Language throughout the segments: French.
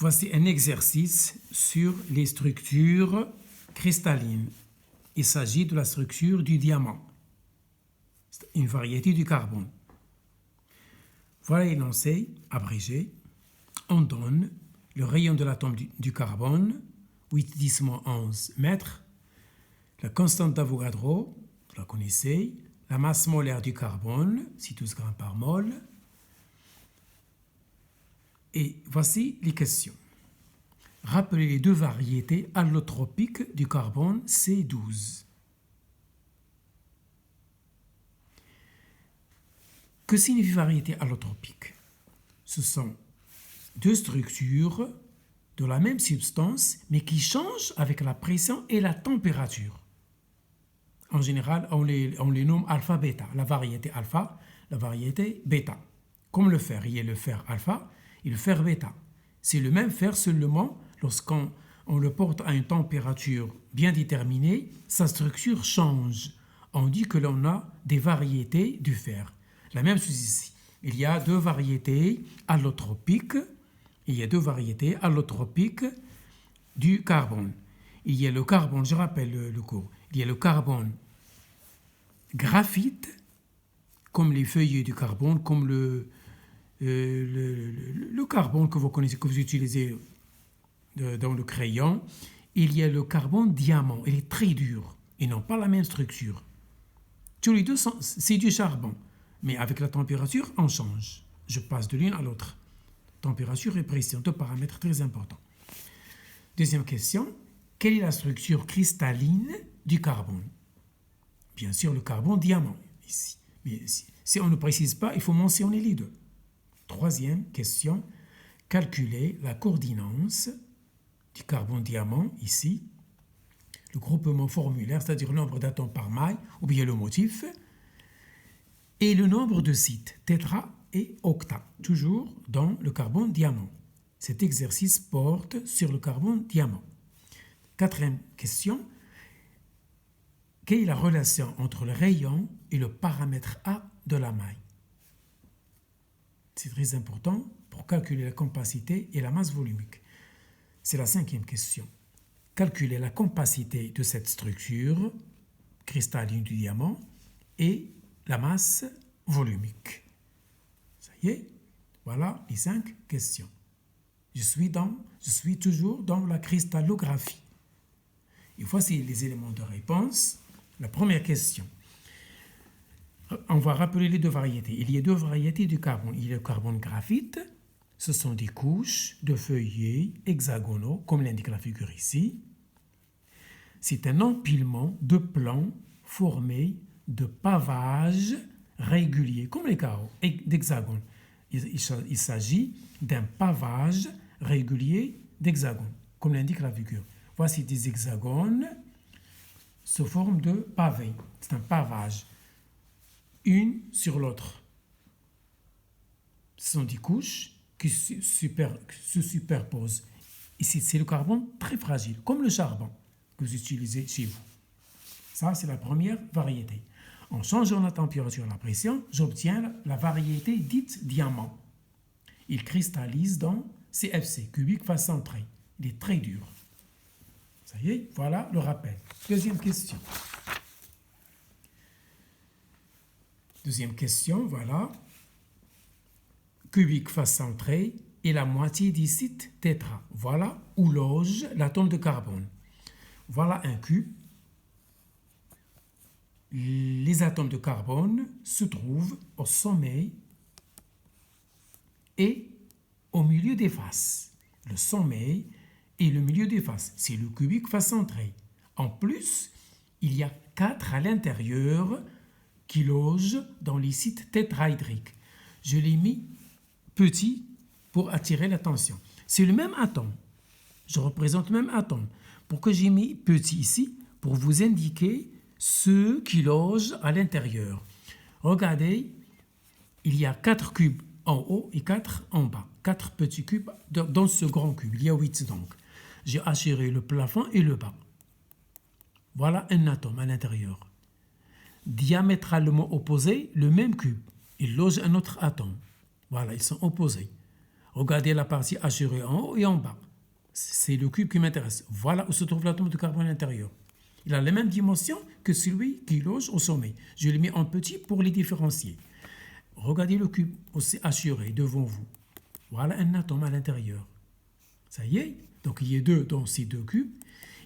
Voici un exercice sur les structures cristallines. Il s'agit de la structure du diamant. C'est une variété du carbone. Voilà l'énoncé abrégé. On donne le rayon de l'atome du carbone, 8×10-11 mètres, la constante d'Avogadro, vous la connaissez, la masse molaire du carbone, 6,12 grammes par mol. Et voici les questions. Rappelez les deux variétés allotropiques du carbone C12. Que signifie variété allotropique? Ce sont deux structures de la même substance, mais qui changent avec la pression et la température. En général, on les nomme alpha-bêta. La variété alpha, la variété bêta. Comme le fer, il y a le fer alpha et le fer bêta. C'est le même fer, seulement lorsqu'on le porte à une température bien déterminée, sa structure change. On dit que l'on a des variétés du fer. La même chose ici. Il y a deux variétés allotropiques. Il y a deux variétés allotropiques du carbone. Il y a le carbone, je rappelle le cours, il y a le carbone graphite, comme les feuillets du carbone, comme le carbone que vous connaissez, que vous utilisez dans le crayon. Il y a le carbone diamant, il est très dur, ils n'ont pas la même structure. Tous les deux, c'est du charbon, mais avec la température, on change. Je passe de l'une à l'autre. Température et pression, deux paramètres très importants. Deuxième question, quelle est la structure cristalline du carbone? Bien sûr, le carbone diamant, ici. Mais si on ne précise pas, il faut mentionner les deux. Troisième question, calculer la coordinance du carbone diamant, ici, le groupement formulaire, c'est-à-dire le nombre d'atomes par maille, ou bien le motif, et le nombre de sites, tétra et octa, toujours dans le carbone diamant. Cet exercice porte sur le carbone diamant. Quatrième question, quelle est la relation entre le rayon et le paramètre A de la maille? C'est très important pour calculer la compacité et la masse volumique. C'est la cinquième question. Calculer la compacité de cette structure cristalline du diamant et la masse volumique. Ça y est, voilà les 5 questions. Je suis toujours dans la cristallographie. Et voici les éléments de réponse. La première question. On va rappeler les deux variétés. Il y a deux variétés du carbone. Il y a le carbone graphite. Ce sont des couches de feuillets hexagonaux, comme l'indique la figure ici. C'est un empilement de plans formés de pavages réguliers, comme les carreaux d'hexagone. Il s'agit d'un pavage régulier d'hexagone, comme l'indique la figure. Voici des hexagones sous forme de pavés. C'est un pavage, une sur l'autre. Ce sont des couches qui se superposent. Ici, c'est le carbone très fragile, comme le charbon que vous utilisez chez vous. Ça, c'est la première variété. En changeant la température et la pression, j'obtiens la variété dite diamant. Il cristallise dans CFC, cubique face centrée. Il est très dur. Ça y est, voilà le rappel. Deuxième question. Deuxième question, voilà. Cubique face centrée et la moitié du site tétra. Voilà où loge l'atome de carbone. Voilà un cube. Les atomes de carbone se trouvent au sommet et au milieu des faces. Le sommet et le milieu des faces, c'est le cubique face centrée. En plus, il y a 4 à l'intérieur qui logent dans les sites tétraédriques. Je l'ai mis petit pour attirer l'attention. C'est le même atome. Je représente le même atome. Pourquoi j'ai mis petit ici? Pour vous indiquer ceux qui logent à l'intérieur. Regardez, il y a 4 cubes en haut et 4 en bas. 4 petits cubes dans ce grand cube. Il y a 8 donc. J'ai assuré le plafond et le bas. Voilà un atome à l'intérieur. Diamétralement opposé, le même cube. Il loge un autre atome. Voilà, ils sont opposés. Regardez la partie assurée en haut et en bas. C'est le cube qui m'intéresse. Voilà où se trouve l'atome de carbone à l'intérieur. Il a les mêmes dimensions que celui qui loge au sommet. Je l'ai mis en petit pour les différencier. Regardez le cube aussi assuré devant vous. Voilà un atome à l'intérieur. Ça y est. Donc il y a deux dans ces deux cubes.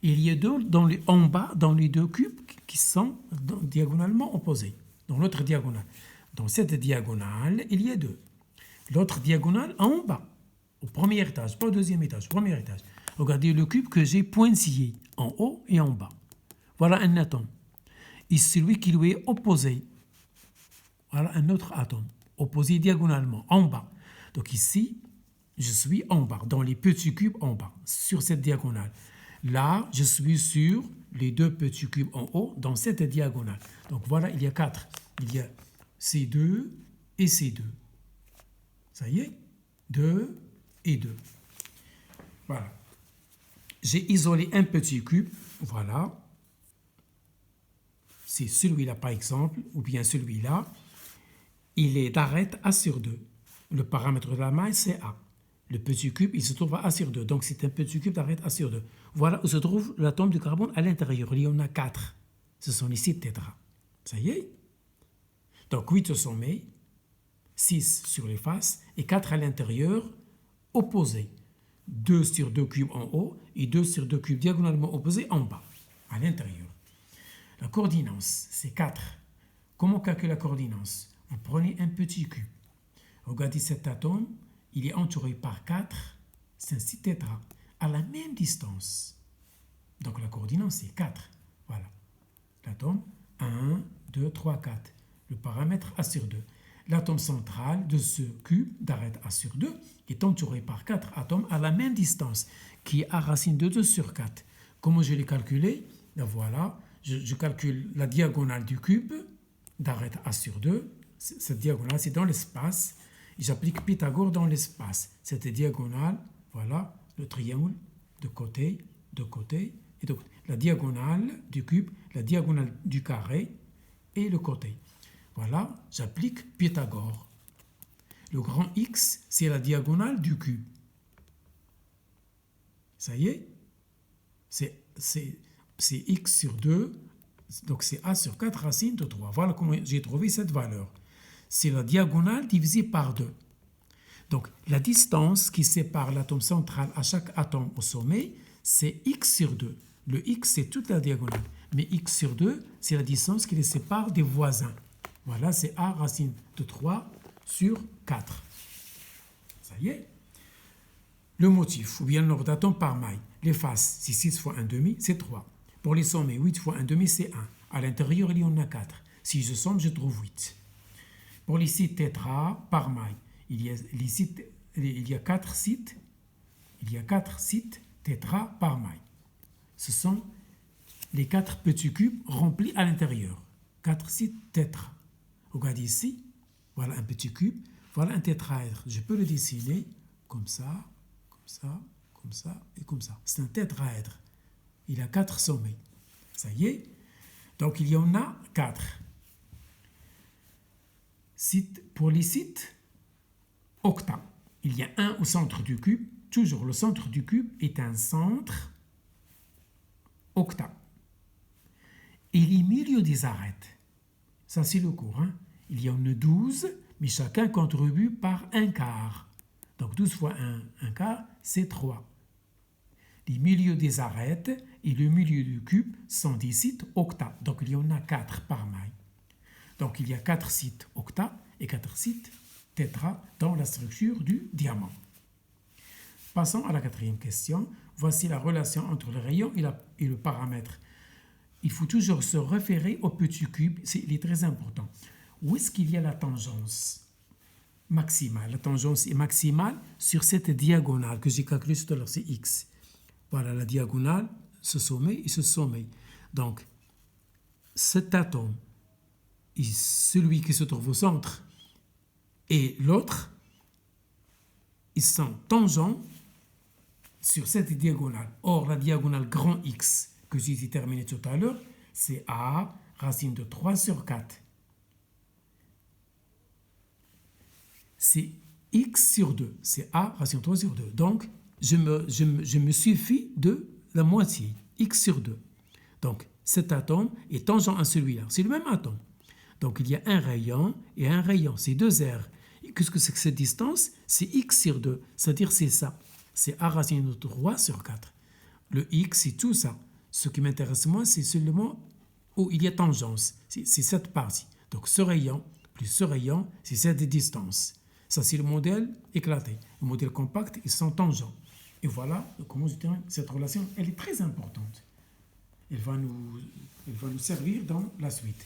Il y a deux en bas dans les deux cubes qui sont diagonalement opposés. Dans l'autre diagonale. Dans cette diagonale, il y a deux. L'autre diagonale en bas. Au premier étage, pas au deuxième étage, premier étage. Regardez le cube que j'ai pointillé en haut et en bas. Voilà un atome. Et celui qui lui est opposé. Voilà un autre atome, opposé diagonalement, en bas. Donc ici, je suis en bas, dans les petits cubes en bas, sur cette diagonale. Là, je suis sur les deux petits cubes en haut, dans cette diagonale. Donc voilà, il y a 4. Il y a C2 et C2. Ça y est, 2 et 2. Voilà. J'ai isolé un petit cube, voilà. C'est celui-là par exemple, ou bien celui-là. Il est d'arête A sur 2. Le paramètre de la maille, c'est A. Le petit cube, il se trouve à A sur 2. Donc, c'est un petit cube d'arête A sur 2. Voilà où se trouve l'atome de carbone à l'intérieur. Il y en a 4. Ce sont ici tétras. Ça y est. Donc, 8 au sommet, 6 sur les faces et 4 à l'intérieur, opposés. 2 sur 2 cubes en haut et 2 sur 2 cubes diagonalement opposés en bas, à l'intérieur. La coordinance, c'est 4. Comment calculer la coordinance? Vous prenez un petit cube. Regardez cet atome, il est entouré par 4 c'est tétras à la même distance. Donc la coordinance, c'est 4. Voilà. L'atome, 1, 2, 3, 4. Le paramètre A sur 2. L'atome central de ce cube d'arête A sur 2 est entouré par 4 atomes à la même distance, qui est A racine de 2 sur 4. Comment je l'ai calculé? Ben voilà, je calcule la diagonale du cube d'arête A sur 2. Cette diagonale, c'est dans l'espace. Et j'applique Pythagore dans l'espace. Cette diagonale, voilà, le triangle de côté, et donc la diagonale du cube, la diagonale du carré et le côté. Voilà, j'applique Pythagore. Le grand X, c'est la diagonale du cube. Ça y est, c'est X sur 2, donc c'est A sur 4 racine de 3. Voilà comment j'ai trouvé cette valeur. C'est la diagonale divisée par 2. Donc, la distance qui sépare l'atome central à chaque atome au sommet, c'est x sur 2. Le x, c'est toute la diagonale. Mais x sur 2, c'est la distance qui les sépare des voisins. Voilà, c'est A racine de 3 sur 4. Ça y est. Le motif, ou bien le nombre d'atomes par maille. Les faces, c'est 6 fois 1 demi, c'est 3. Pour les sommets, 8 fois 1 demi, c'est 1. À l'intérieur, il y en a 4. Si je somme, je trouve 8. Pour les sites tétras par maille, il y a 4 sites tétras par maille. Ce sont les 4 petits cubes remplis à l'intérieur. 4 sites tétras. Regardez ici, voilà un petit cube, voilà un tétraèdre. Je peux le dessiner comme ça, comme ça, comme ça et comme ça. C'est un tétraèdre. Il a 4 sommets. Ça y est. Donc il y en a 4. Pour les sites octa, il y a un au centre du cube. Toujours le centre du cube est un centre octa. Et les milieux des arêtes, ça c'est le cours. Il y en a 12, mais chacun contribue par un quart. Donc 12 fois 1 quart, c'est 3. Les milieux des arêtes et le milieu du cube sont des sites octa. Donc il y en a 4 par maille. Donc il y a 4 sites octa et 4 sites tétra dans la structure du diamant. Passons à la 4e question. Voici la relation entre le rayon et le paramètre. Il faut toujours se référer au petit cube, il est très important. Où est-ce qu'il y a la tangence maximale? La tangence est maximale sur cette diagonale que j'ai calculée tout à l'heure, c'est x. Voilà la diagonale, ce sommet et ce sommet. Donc, cet atome et celui qui se trouve au centre et l'autre, ils sont tangents sur cette diagonale. Or, la diagonale grand X que j'ai déterminée tout à l'heure, c'est A racine de 3 sur 4. C'est x sur 2, c'est a racine 3 sur 2. Donc, je me suffis de la moitié, x sur 2. Donc, cet atome est tangent à celui-là. C'est le même atome. Donc, il y a un rayon et un rayon. C'est 2r. Qu'est-ce que c'est que cette distance? C'est x sur 2. C'est-à-dire c'est ça. C'est a racine 3 sur 4. Le x, c'est tout ça. Ce qui m'intéresse moi, c'est seulement où il y a tangence. C'est cette partie. Donc, ce rayon plus ce rayon, c'est cette distance. Ça, c'est le modèle éclaté. Le modèle compact, ils sont tangents. Et voilà comment je dirais, cette relation, elle est très importante. Elle va nous servir dans la suite.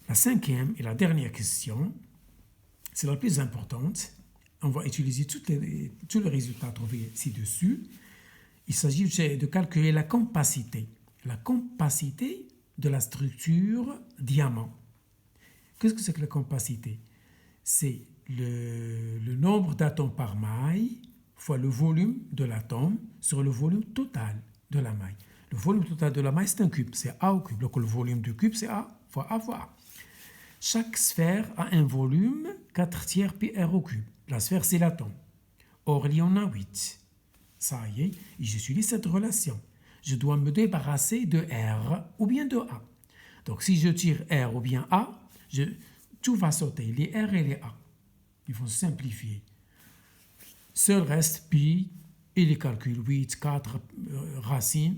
La cinquième et la dernière question, c'est la plus importante. On va utiliser tous les résultats trouvés ci-dessus. Il s'agit de calculer la compacité. La compacité de la structure diamant. Qu'est-ce que c'est que la compacité? C'est le nombre d'atomes par maille fois le volume de l'atome sur le volume total de la maille. Le volume total de la maille, c'est un cube, c'est A au cube. Donc le volume du cube, c'est A fois A fois A. Chaque sphère a un volume 4 tiers pi r au cube. La sphère, c'est l'atome. Or, il y en a 8. Ça y est, et j'utilise cette relation. Je dois me débarrasser de R ou bien de A. Donc si je tire R ou bien A, tout va sauter, les R et les A. Ils vont simplifier. Seul reste pi et les calculs. 8, 4, racines.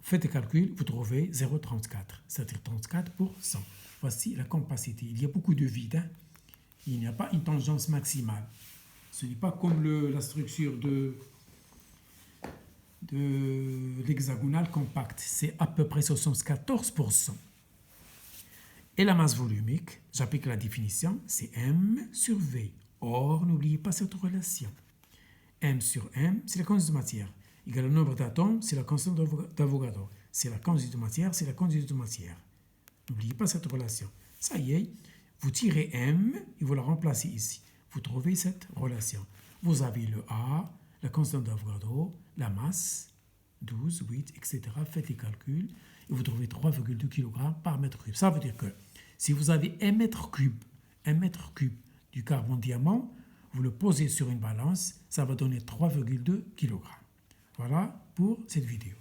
Faites les calculs, vous trouvez 0,34, c'est-à-dire 34%. Voici la compacité. Il y a beaucoup de vide. Hein? Il n'y a pas une tangence maximale. Ce n'est pas comme la structure de l'hexagonale compacte. C'est à peu près 74%. Et la masse volumique, j'applique la définition, c'est M sur V. Or, n'oubliez pas cette relation. M sur M, c'est la quantité de matière. Égal au nombre d'atomes, c'est la constante d'Avogadro. C'est la quantité de matière, c'est la quantité de matière. N'oubliez pas cette relation. Ça y est, vous tirez M et vous la remplacez ici. Vous trouvez cette relation. Vous avez le A, la constante d'Avogadro, la masse, 12, 8, etc. Faites les calculs et vous trouvez 3,2 kg par mètre cube. Ça veut dire que si vous avez 1 mètre cube du carbone diamant, vous le posez sur une balance, ça va donner 3,2 kg. Voilà pour cette vidéo.